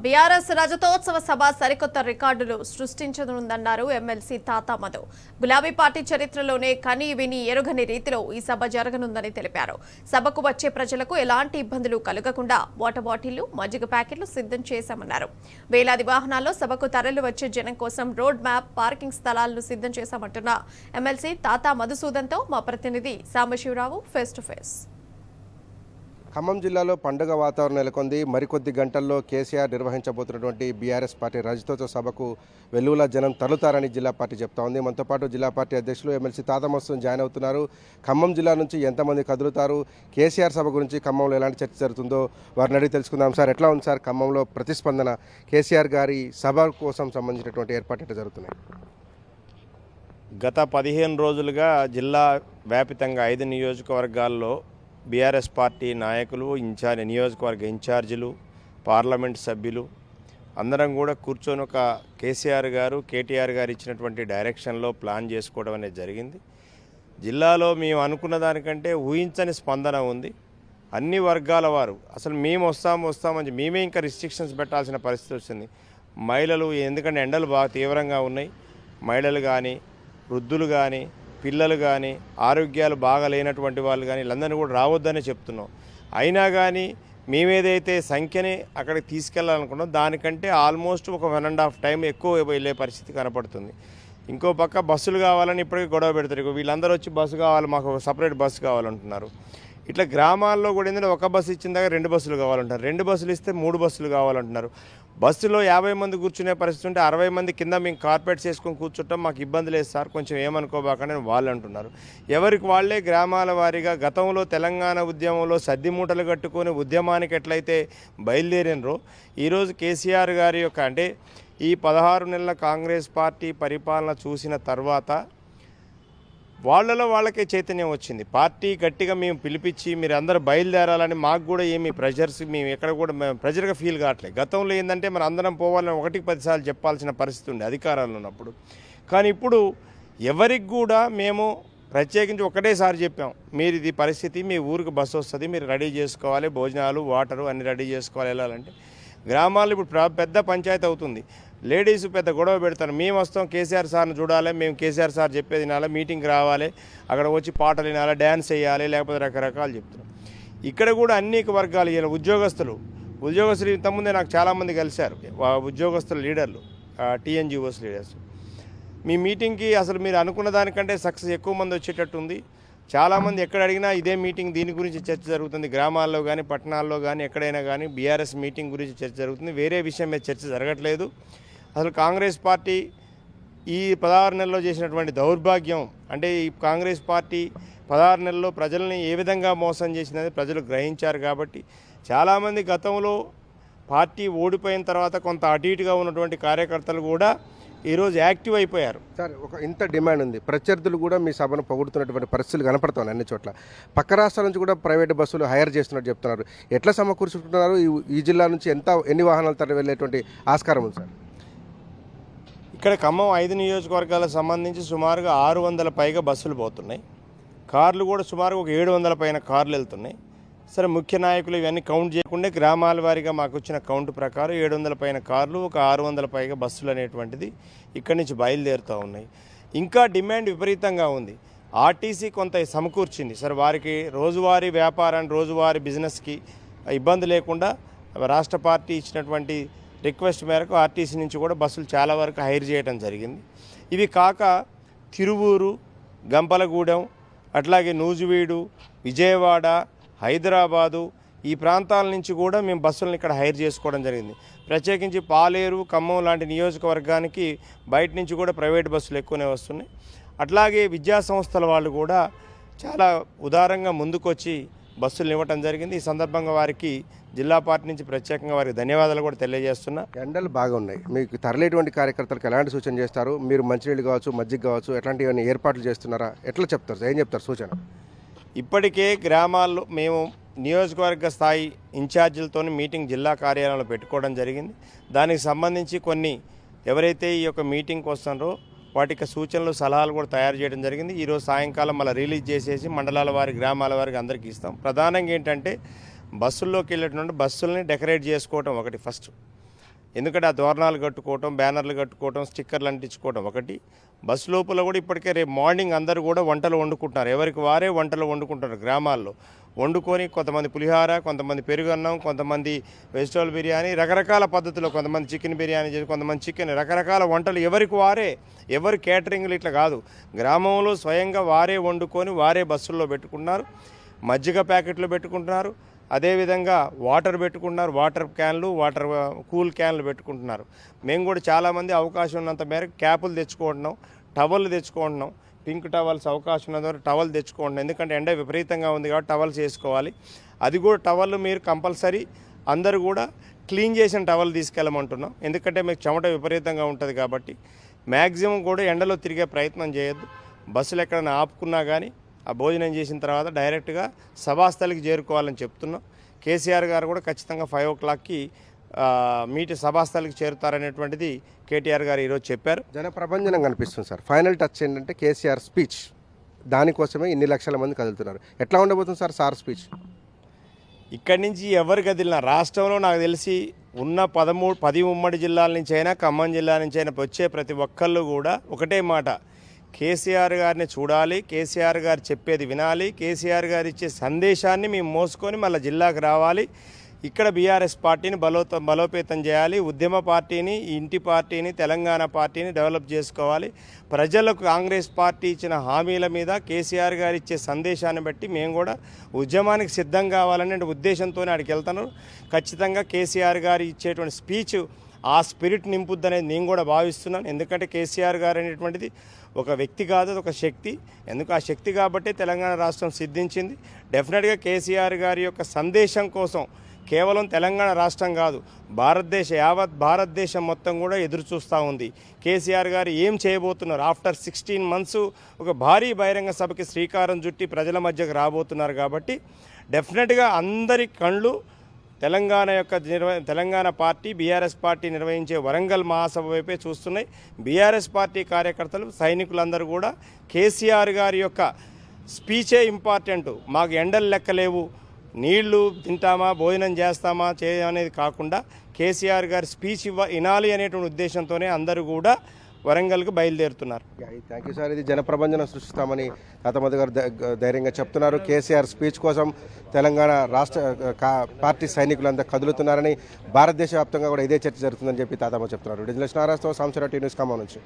BRS రజతోత్సవ సభ సరికొత్త రికార్డులు సృష్టించనుందన్నారు MLC తాతా మధు. గులాబీ పార్టీ చరిత్రలోనే కని విని ఎరుగని రీతిలో ఈ సభ జరగనుందని తెలిపారు. సభకు వచ్చే ప్రజలకు ఎలాంటి ఇబ్బందులు కలగకుండా వాటర్ బాటిళ్లు, మజ్జిగ ప్యాకెట్లు సిద్ధం చేశామన్నారు. వేలాది వాహనాల్లో సభకు తరలి వచ్చే జనం కోసం రోడ్ మ్యాప్, పార్కింగ్ స్థలాలను సిద్ధం చేశామంటున్న ఎమ్మెల్సీ తాతా మధుసూదన్తో మా ప్రతినిధి Sambasivarao face to face. Khammam జిల్లాలో పండుగ వాతావరణం నెలకొంది. మరికొద్ది గంటల్లో కేసీఆర్ నిర్వహించబోతున్నటువంటి బీఆర్ఎస్ పార్టీ రజతోత్సవ సభకు వెల్లువల జనం తరులుతారని జిల్లా పార్టీ చెప్తా ఉంది. మనతో పాటు జిల్లా పార్టీ అధ్యక్షులు ఎమ్మెల్సీ తాతా మధుసూదన్ జాయిన్ అవుతున్నారు. ఖమ్మం జిల్లా నుంచి ఎంతమంది కదులుతారు, కేసీఆర్ సభ గురించి ఖమ్మంలో ఎలాంటి చర్చ జరుగుతుందో వారిని అడిగి తెలుసుకుందాం. సార్, ఎట్లా ఉంది సార్ ఖమ్మంలో ప్రతిస్పందన? కేసీఆర్ గారి సభ కోసం సంబంధించినటువంటి ఏర్పాట్లు ఎట్లా జరుగుతున్నాయి? గత 15 రోజులుగా జిల్లా వ్యాపితంగా 5 నియోజకవర్గాల్లో బీఆర్ఎస్ పార్టీ నాయకులు, నియోజకవర్గ ఇన్ఛార్జీలు, పార్లమెంట్ సభ్యులు అందరం కూడా కూర్చొని ఒక కేసీఆర్ గారు, కేటీఆర్ గారు ఇచ్చినటువంటి డైరెక్షన్లో ప్లాన్ చేసుకోవడం అనేది జరిగింది. జిల్లాలో మేము అనుకున్న దానికంటే ఊహించని స్పందన ఉంది. అన్ని వర్గాల వారు అసలు మేము వస్తామని మేమే ఇంకా రిస్ట్రిక్షన్స్ పెట్టాల్సిన పరిస్థితి వచ్చింది. మహిళలు, ఎందుకంటే ఎండలు బాగా తీవ్రంగా ఉన్నాయి, మహిళలు కానీ, వృద్ధులు కానీ, పిల్లలు కానీ, ఆరోగ్యాలు బాగా లేనటువంటి వాళ్ళు కానీ వీళ్ళందరినీ కూడా రావద్దనే చెప్తున్నాం. అయినా కానీ మేమేదైతే సంఖ్యని అక్కడికి తీసుకెళ్లాలనుకున్నాం దానికంటే ఆల్మోస్ట్ ఒక 1.5 టైం ఎక్కువ వెళ్ళే పరిస్థితి కనపడుతుంది. ఇంకో పక్క బస్సులు కావాలని ఇప్పటికీ గొడవ పెడతారు. వీళ్ళందరూ వచ్చి బస్సు కావాలి, మాకు ఒక సపరేట్ బస్సు కావాలంటున్నారు. ఇట్లా గ్రామాల్లో కూడా ఏంటంటే ఒక బస్సు ఇచ్చిన దగ్గర 2 బస్సులు కావాలంటున్నారు, 2 బస్సులు ఇస్తే 3 బస్సులు కావాలంటున్నారు. బస్సులో 50 మంది కూర్చునే పరిస్థితి ఉంటే 60 మంది కింద మేము కార్పెట్స్ వేసుకొని కూర్చుంటాం, మాకు ఇబ్బంది లేదు సార్, కొంచెం ఏమనుకోబాకని వాళ్ళు అంటున్నారు. ఎవరికి వాళ్ళే గ్రామాల వారీగా గతంలో తెలంగాణ ఉద్యమంలో సద్ది మూటలు కట్టుకొని ఉద్యమానికి ఎట్లయితే బయలుదేరినరో ఈరోజు కేసీఆర్ గారి యొక్క అంటే ఈ 16 నెలల కాంగ్రెస్ పార్టీ పరిపాలన చూసిన తర్వాత వాళ్ళలో వాళ్ళకే చైతన్యం వచ్చింది. పార్టీ గట్టిగా మేము పిలిపించి మీరు అందరూ బయలుదేరాలని మాకు కూడా ఏమి ప్రెషర్స్ మేము ఎక్కడ కూడా ప్రెషర్గా ఫీల్ కావట్లేదు. గతంలో ఏంటంటే మనం అందరం పోవాలని 1-10 సార్లు చెప్పాల్సిన పరిస్థితి ఉంది అధికారంలో ఉన్నప్పుడు. కానీ ఇప్పుడు ఎవరికి కూడా మేము ప్రత్యేకించి ఒకటేసారి చెప్పాం, మీరు ఇది పరిస్థితి, మీ ఊరికి బస్సు వస్తుంది, మీరు రెడీ చేసుకోవాలి, భోజనాలు, వాటరు అన్నీ రెడీ చేసుకోవాలి. వెళ్ళాలంటే గ్రామాల్లో ఇప్పుడు పెద్ద పంచాయతీ అవుతుంది. లేడీస్ పెద్ద గొడవ పెడతారు, మేము వస్తాం కేసీఆర్ సార్ని చూడాలి, మేము కేసీఆర్ సార్ చెప్పేది వినాలి, మీటింగ్కి రావాలి, అక్కడ వచ్చి పాటలు వినాలి, డ్యాన్స్ వేయాలి, లేకపోతే రకరకాలు చెప్తారు. ఇక్కడ కూడా అనేక వర్గాలు ఉద్యోగస్తులు ఇంతకుముందే నాకు చాలామంది కలిశారు, ఉద్యోగస్తుల లీడర్లు, టీఎన్జిఓస్ లీడర్స్. మీ మీటింగ్కి అసలు మీరు అనుకున్న దానికంటే సక్సెస్ ఎక్కువ మంది వచ్చేటట్టు ఉంది. చాలామంది ఎక్కడ అడిగినా ఇదే మీటింగ్, దీని గురించి చర్చ జరుగుతుంది. గ్రామాల్లో కానీ పట్టణాల్లో కానీ ఎక్కడైనా కానీ బీఆర్ఎస్ మీటింగ్ గురించి చర్చ జరుగుతుంది, వేరే విషయం మీద చర్చ జరగట్లేదు. అసలు కాంగ్రెస్ పార్టీ ఈ 16 నెలల్లో చేసినటువంటి దౌర్భాగ్యం అంటే ఈ కాంగ్రెస్ పార్టీ 16 నెలల్లో ప్రజల్ని ఏ విధంగా మోసం చేసినది ప్రజలు గ్రహించారు. కాబట్టి చాలామంది గతంలో పార్టీ ఓడిపోయిన తర్వాత కొంత అటు ఇటుగా ఉన్నటువంటి కార్యకర్తలు కూడా ఈరోజు యాక్టివ్ అయిపోయారు. సార్, ఒక ఇంత డిమాండ్ ఉంది, ప్రత్యర్థులు కూడా మీ సభను పొగుడుతున్నటువంటి పరిస్థితులు కనపడుతున్నాయి అన్ని చోట్ల. పక్క రాష్ట్రాల నుంచి కూడా ప్రైవేట్ బస్సులు హైర్ చేస్తున్నట్టు చెప్తున్నారు. ఎట్లా సమకూర్చుకుంటున్నారు? ఈ జిల్లా నుంచి ఎన్ని వాహనాలు తరలి వెళ్ళేటువంటి ఆస్కారం ఉంది సార్? ఇక్కడ ఖమ్మం 5 నియోజకవర్గాలకు సంబంధించి సుమారుగా 600 పైగా బస్సులు పోతున్నాయి. కార్లు కూడా సుమారుగా ఒక 700 పైన కార్లు వెళ్తున్నాయి. సరే, ముఖ్య నాయకులు ఇవన్నీ కౌంట్ చేయకుండా గ్రామాల వారీగా మాకు వచ్చిన కౌంట్ ప్రకారం 700 పైన కార్లు, ఒక 600 పైగా బస్సులు అనేటువంటిది ఇక్కడి నుంచి బయలుదేరుతూ ఉన్నాయి. ఇంకా డిమాండ్ విపరీతంగా ఉంది. ఆర్టీసీ కొంత సమకూర్చింది సార్, వారికి రోజువారీ వ్యాపారాన్ని, రోజువారీ బిజినెస్కి ఇబ్బంది లేకుండా రాష్ట్ర పార్టీ ఇచ్చినటువంటి రిక్వెస్ట్ మేరకు ఆర్టీసీ నుంచి కూడా బస్సులు చాలా వరకు హైర్ చేయడం జరిగింది. ఇవి కాక తిరువూరు, గంపలగూడెం, అట్లాగే నూజివీడు, విజయవాడ, హైదరాబాదు ఈ ప్రాంతాల నుంచి కూడా మేము బస్సులను ఇక్కడ హైర్ చేసుకోవడం జరిగింది. ప్రత్యేకించి పాలేరు, ఖమ్మం లాంటి నియోజకవర్గానికి బయట నుంచి కూడా ప్రైవేట్ బస్సులు ఎక్కువనే వస్తున్నాయి. అట్లాగే విద్యా సంస్థల వాళ్ళు కూడా చాలా ఉదారంగా ముందుకొచ్చి బస్సులు ఇవ్వటం జరిగింది. ఈ సందర్భంగా వారికి జిల్లా పార్టీ నుంచి ప్రత్యేకంగా వారికి ధన్యవాదాలు కూడా తెలియజేస్తున్నా. ఎండలు బాగా ఉన్నాయి, మీకు తరలేటువంటి కార్యకర్తలకు ఎలాంటి సూచన చేస్తారు? మీరు మంచినీళ్ళు కావచ్చు, మజ్జిగ కావచ్చు, ఎట్లాంటివన్నీ ఏర్పాట్లు చేస్తున్నారా? ఎట్లా చెప్తారు, ఏం చెప్తారు సూచన? ఇప్పటికే గ్రామాల్లో మేము నియోజకవర్గ స్థాయి ఇన్ఛార్జీలతో మీటింగ్ జిల్లా కార్యాలయంలో పెట్టుకోవడం జరిగింది. దానికి సంబంధించి కొన్ని ఎవరైతే ఈ యొక్క మీటింగ్కి వస్తున్నారో వాటికి సూచనలు, సలహాలు కూడా తయారు చేయడం జరిగింది. ఈరోజు సాయంకాలం మళ్ళీ రిలీజ్ చేసేసి మండలాల వారి, గ్రామాల వారికి అందరికీ ఇస్తాం. ప్రధానంగా ఏంటంటే బస్సుల్లోకి వెళ్ళేటువంటి బస్సుల్ని డెకరేట్ చేసుకోవటం ఒకటి ఫస్ట్. ఎందుకంటే ఆ తోరణాలు కట్టుకోవటం, బ్యానర్లు కట్టుకోవటం, స్టిక్కర్లు అంటించుకోవటం ఒకటి. బస్సు లోపల కూడా ఇప్పటికే రేపు మార్నింగ్ అందరూ కూడా వంటలు వండుకుంటున్నారు. ఎవరికి వారే వంటలు వండుకుంటున్నారు గ్రామాల్లో. వండుకొని కొంతమంది పులిహార, కొంతమంది పెరుగన్నం, కొంతమంది వెజిటబుల్ బిర్యానీ, రకరకాల పద్ధతిలో, కొంతమంది చికెన్ బిర్యానీ చేసి, కొంతమంది చికెన్, రకరకాల వంటలు ఎవరికి వారే. ఎవరు కేటరింగ్లు ఇట్లా కాదు, గ్రామంలో స్వయంగా వారే వండుకొని వారే బస్సుల్లో పెట్టుకున్నారు. మజ్జిగ ప్యాకెట్లు పెట్టుకుంటున్నారు. అదేవిధంగా వాటర్ పెట్టుకుంటున్నారు. వాటర్ క్యాన్లు, వాటర్ కూల్ క్యాన్లు పెట్టుకుంటున్నారు. మేము కూడా చాలామంది అవకాశం ఉన్నంత మేరకు క్యాపులు తెచ్చుకుంటున్నాం, టవల్ తెచ్చుకుంటున్నాం. పింక్ టవల్స్ అవకాశం ఉన్నంత వరకు టవల్ తెచ్చుకుంటున్నాం. ఎందుకంటే ఎండ విపరీతంగా ఉంది కాబట్టి టవల్స్ వేసుకోవాలి. అది కూడా టవల్ మీరు కంపల్సరీ అందరూ కూడా క్లీన్ చేసిన టవల్ తీసుకెళ్ళమంటున్నాం. ఎందుకంటే మీకు చెమట విపరీతంగా ఉంటుంది కాబట్టి మ్యాక్సిమం కూడా ఎండలో తిరిగే ప్రయత్నం చేయొద్దు. బస్సులు ఎక్కడైనా ఆపుకున్నా కానీ ఆ భోజనం చేసిన తర్వాత డైరెక్ట్గా సభాస్థలికి చేరుకోవాలని చెప్తున్నాం. కేసీఆర్ గారు కూడా ఖచ్చితంగా 5 o'clockకి సభాస్థలికి చేరుతారనేటువంటిది కేటీఆర్ గారు ఈరోజు చెప్పారు. జన ప్రభంజనం కనిపిస్తుంది సార్. ఫైనల్ టచ్ ఏంటంటే కేసీఆర్ స్పీచ్. దానికోసమే ఇన్ని లక్షల మంది కదులుతున్నారు. ఎట్లా ఉండబోతుంది సార్ స్పీచ్? ఇక్కడి నుంచి ఎవరు కదిలినా రాష్ట్రంలో నాకు తెలిసి ఉన్న 10 ఉమ్మడి జిల్లాల నుంచి అయినా, ఖమ్మం జిల్లా నుంచి అయినా వచ్చే ప్రతి ఒక్కళ్ళు కూడా ఒకటే మాట, కేసీఆర్ గారిని చూడాలి, కేసీఆర్ గారు చెప్పేది వినాలి, కేసీఆర్ గారు ఇచ్చే సందేశాన్ని మేము మోసుకొని మళ్ళీ జిల్లాకు రావాలి, ఇక్కడ బీఆర్ఎస్ పార్టీని బలోపేతం చేయాలి, ఉద్యమ పార్టీని, ఇంటి పార్టీని, తెలంగాణ పార్టీని డెవలప్ చేసుకోవాలి, ప్రజలకు కాంగ్రెస్ పార్టీ ఇచ్చిన హామీల మీద కేసీఆర్ గారు ఇచ్చే సందేశాన్ని బట్టి మేము కూడా ఉద్యమానికి సిద్ధం కావాలనే ఉద్దేశంతోనే అక్కడికి వెళ్తాను. ఖచ్చితంగా కేసీఆర్ గారు ఇచ్చేటువంటి స్పీచ్ ఆ స్పిరిట్ నింపుద్దనేది నేను కూడా భావిస్తున్నాను. ఎందుకంటే కేసీఆర్ గారు అనేటువంటిది ఒక వ్యక్తి కాదు, అది ఒక శక్తి. ఎందుకు ఆ శక్తి కాబట్టే తెలంగాణ రాష్ట్రం సిద్ధించింది. డెఫినెట్గా కేసీఆర్ గారి యొక్క సందేశం కోసం కేవలం తెలంగాణ రాష్ట్రం కాదు, యావత్ భారతదేశం మొత్తం కూడా ఎదురు చూస్తూ ఉంది. కేసీఆర్ గారు ఏం చేయబోతున్నారు, ఆఫ్టర్ 16 months ఒక భారీ బహిరంగ సభకి శ్రీకారం చుట్టి ప్రజల మధ్యకు రాబోతున్నారు. కాబట్టి డెఫినెట్గా అందరి కళ్ళు తెలంగాణ పార్టీ, బీఆర్ఎస్ పార్టీ నిర్వహించే వరంగల్ మహాసభ వైపే చూస్తున్నాయి. బీఆర్ఎస్ పార్టీ కార్యకర్తలు, సైనికులందరూ కూడా కేసీఆర్ గారి యొక్క స్పీచే ఇంపార్టెంట్. మాకు ఎండలు లెక్కలేవు, నీళ్లు తింటామా, భోజనం చేస్తామా అనేది కాకుండా కేసీఆర్ గారి స్పీచ్ వినాలి అనేటువంటి ఉద్దేశంతోనే అందరూ కూడా వరంగల్కి బయలుదేరుతున్నారు. Thank you sir. ఇది జనప్రబంజనం సృష్టిస్తామని తాతమధు గారు ధైర్యంగా చెప్తున్నారు. కేసీఆర్ స్పీచ్ కోసం తెలంగాణ రాష్ట్ర పార్టీ సైనికులంతా కదులుతున్నారని, భారతదేశ వ్యాప్తంగా కూడా ఇదే చర్చ జరుగుతుందని చెప్పి తాతమ్మ చెప్తున్నారు. డిజిటల్ నారాజ్తో సాంసరా టీ న్యూస్ ఖమ్మం నుంచి.